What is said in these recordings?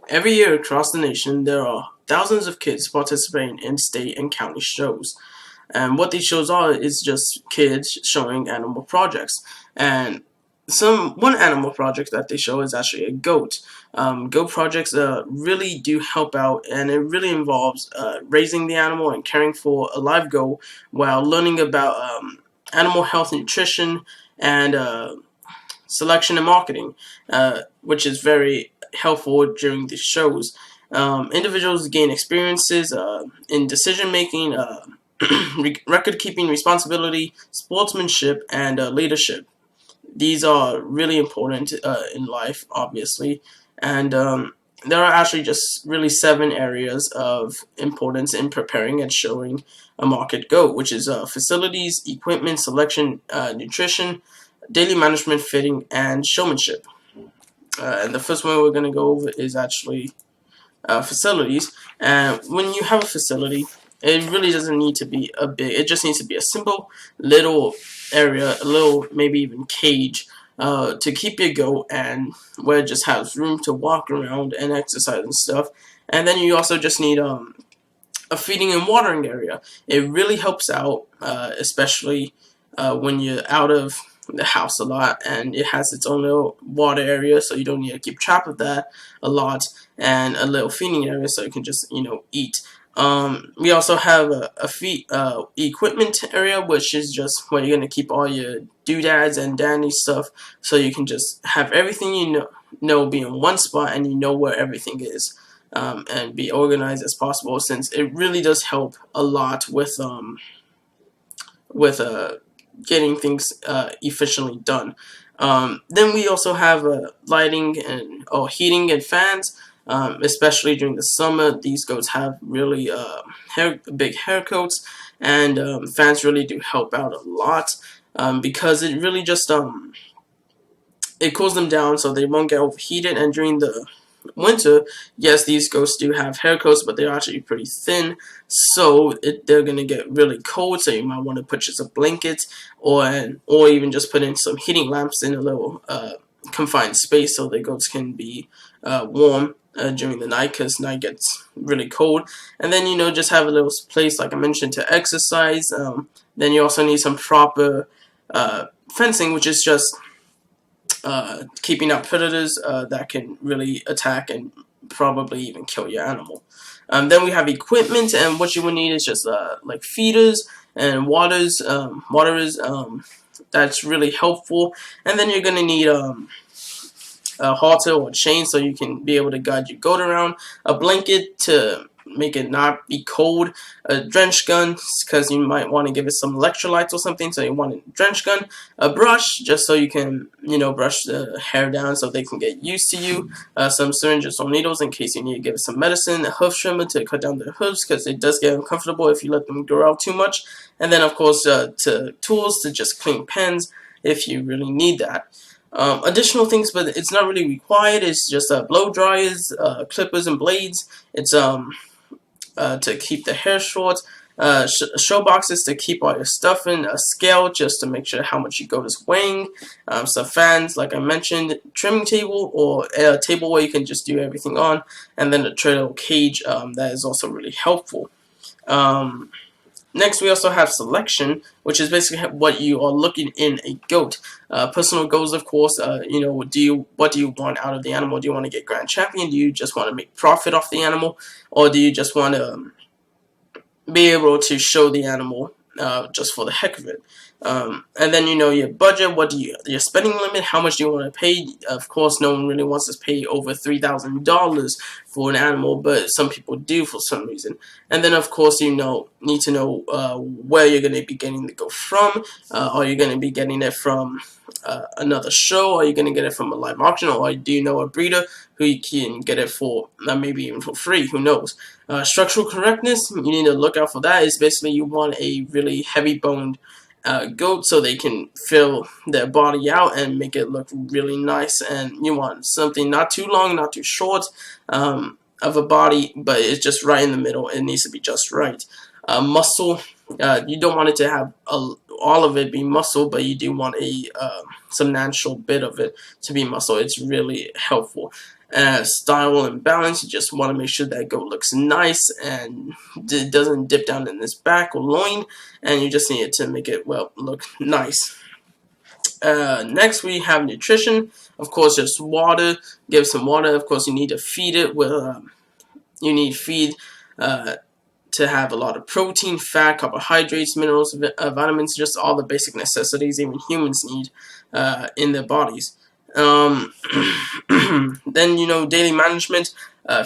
Every year across the nation, there are thousands of kids participating in state and county shows. And what these shows are is just kids showing animal projects. And one animal project that they show is actually a goat. Goat projects really do help out, and it really involves raising the animal and caring for a live goat while learning about animal health and nutrition and selection and marketing, which is very helpful during these shows. Individuals gain experiences in decision making, record keeping responsibility, sportsmanship, and leadership. These are really important in life, obviously, and there are actually just really 7 areas of importance in preparing and showing a market goat, which is facilities, equipment, selection, nutrition, daily management, fitting, and showmanship. And the first one we're going to go over is actually facilities. And when you have a facility, it really doesn't need to be a big. It just needs to be a simple little area, a little maybe even cage to keep your goat, and where it just has room to walk around and exercise and stuff. And then you also just need a feeding and watering area. It really helps out, especially when you're out of the house a lot, and it has its own little water area, so you don't need to keep track of that a lot, and a little feeding area so you can just eat. We also have a feed equipment area, which is just where you're gonna keep all your doodads and dandy stuff, so you can just have everything know be in one spot, and you know where everything is, and be organized as possible, since it really does help a lot with getting things efficiently done. Then we also have lighting and heating and fans, especially during the summer. These goats have really big hair coats, and fans really do help out a lot, because it really just it cools them down so they won't get overheated. And during the winter, yes, these goats do have hair coats, but they're actually pretty thin, so they're gonna get really cold. So you might want to purchase a blanket, or even just put in some heating lamps in a little confined space, so the goats can be warm during the night, because night gets really cold. And then just have a little place, like I mentioned, to exercise. Then you also need some proper fencing, which is just keeping out predators that can really attack and probably even kill your animal. Then we have equipment, and what you would need is just like feeders and waterers. That's really helpful. And then you're gonna need a halter or a chain, so you can be able to guide your goat around. A blanket to make it not be cold. A drench gun, because you might want to give it some electrolytes or something, so you want a drench gun. A brush, just so you can brush the hair down so they can get used to you. Some syringes or needles in case you need to give it some medicine. A hoof trimmer to cut down their hooves, because it does get uncomfortable if you let them grow out too much. And then of course tools to just clean pens if you really need that. Additional things, but it's not really required. It's just blow dryers, clippers, and blades. It's to keep the hair short, show boxes to keep all your stuff in, a scale just to make sure how much your goat is weighing, some fans, like I mentioned, trimming table, or a table where you can just do everything on, and then a trail cage that is also really helpful. Next, we also have selection, which is basically what you are looking in a goat. Personal goals, of course. What do you want out of the animal? Do you want to get grand champion? Do you just want to make profit off the animal, or do you just want to be able to show the animal just for the heck of it? And then your budget. Your spending limit? How much do you want to pay? Of course, no one really wants to pay over $3,000 for an animal, but some people do for some reason. And then of course need to know where you're going to be getting the goat from. Are you going to be getting it from another show? Are you going to get it from a live auction, or do you know a breeder who you can get it for maybe even for free? Who knows? Structural correctness, you need to look out for that. Is basically you want a really heavy boned goat, so they can fill their body out and make it look really nice. And you want something not too long, not too short of a body, but it's just right in the middle. It needs to be just right. Muscle, you don't want it to have all of it be muscle, but you do want a substantial bit of it to be muscle. It's really helpful. Style and balance, you just want to make sure that goat looks nice and it doesn't dip down in its back or loin, and you just need it to make it, well, look nice. Next we have nutrition. Of course, just water. Give some water. Of course, you need to feed it with you need feed to have a lot of protein, fat, carbohydrates, minerals, vitamins, just all the basic necessities even humans need in their bodies. Then, daily management.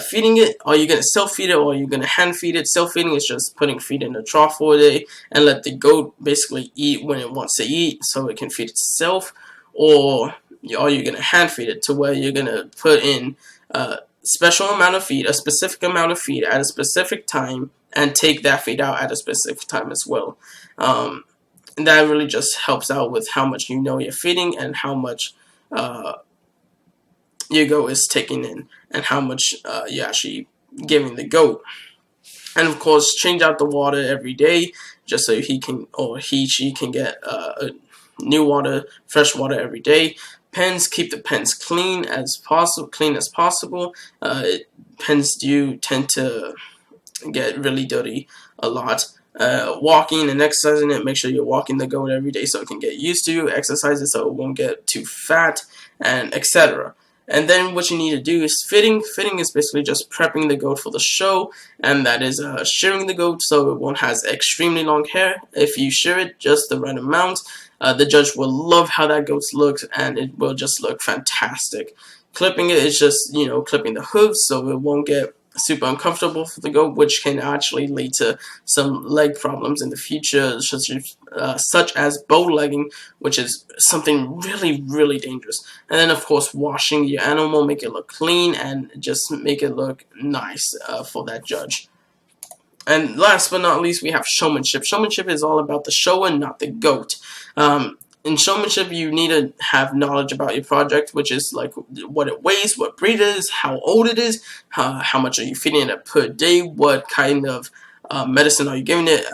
Feeding it, are you going to self-feed it or are you going to hand-feed it? Self-feeding is just putting feed in a trough for a day and let the goat basically eat when it wants to eat so it can feed itself. Or are you going to hand-feed it to where you're going to put in a special amount of feed, a specific amount of feed at a specific time, and take that feed out at a specific time as well. And that really just helps out with how much you're feeding and how much your goat is taking in and how much you're actually giving the goat. And of course, change out the water every day just so she can get new water, fresh water every day. Pens, keep the pens clean as possible. Pens do tend to get really dirty a lot. Walking and exercising it, make sure you're walking the goat every day so it can get used to. Exercise it so it won't get too fat, and etc. And then what you need to do is fitting. Fitting is basically just prepping the goat for the show, and that is shearing the goat so it won't have extremely long hair. If you shear it just the right amount, the judge will love how that goat looks, and it will just look fantastic. Clipping it is just, clipping the hooves so it won't get super uncomfortable for the goat, which can actually lead to some leg problems in the future, such as bow legging, which is something really, really dangerous. And then, of course, washing your animal, make it look clean, and just make it look nice for that judge. And last but not least, we have showmanship. Showmanship is all about the shower, not the goat. In showmanship, you need to have knowledge about your project, which is like what it weighs, what breed it is, how old it is, how much are you feeding it per day, what kind of medicine are you giving it,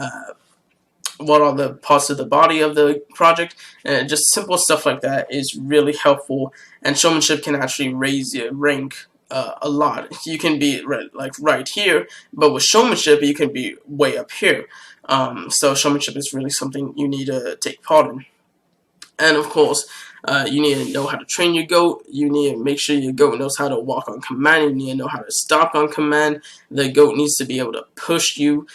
what are the parts of the body of the project, and just simple stuff like that is really helpful. And showmanship can actually raise your rank a lot. You can be right here, but with showmanship, you can be way up here. So showmanship is really something you need to take part in. And of course, you need to know how to train your goat. You need to make sure your goat knows how to walk on command. You need to know how to stop on command. The goat needs to be able to push you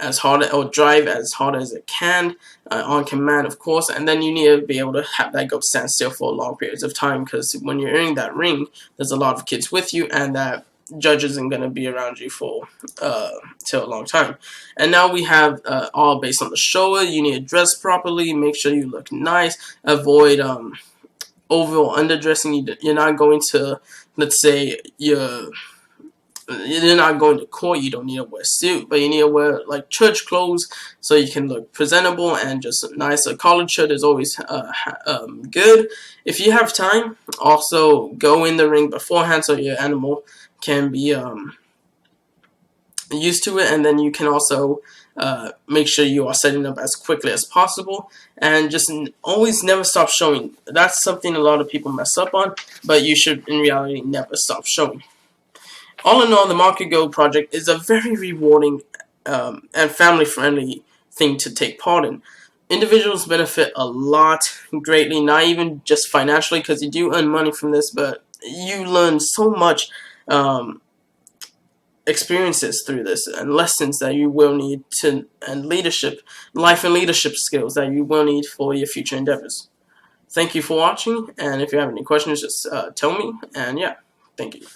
as hard or drive as hard as it can on command, of course. And then you need to be able to have that goat stand still for long periods of time, because when you're in that ring, there's a lot of kids with you, and that judge isn't going to be around you for till a long time. And now we have all based on the shower. You need to dress properly, make sure you look nice, avoid over or underdressing. You're not going to, let's say, you're not going to court, you don't need to wear a suit, but you need to wear like church clothes so you can look presentable and just nice. A collared shirt is always good. If you have time, also go in the ring beforehand so your animal can be used to it, and then you can also make sure you are setting up as quickly as possible, and just always never stop showing. That's something a lot of people mess up on, but you should in reality never stop showing. All in all, the Market Goat project is a very rewarding and family-friendly thing to take part in. Individuals benefit a lot greatly, not even just financially, because you do earn money from this, but you learn so much experiences through this and lessons that you will need to, and life and leadership skills that you will need for your future endeavors. Thank you for watching, and if you have any questions, just tell me, and yeah, thank you.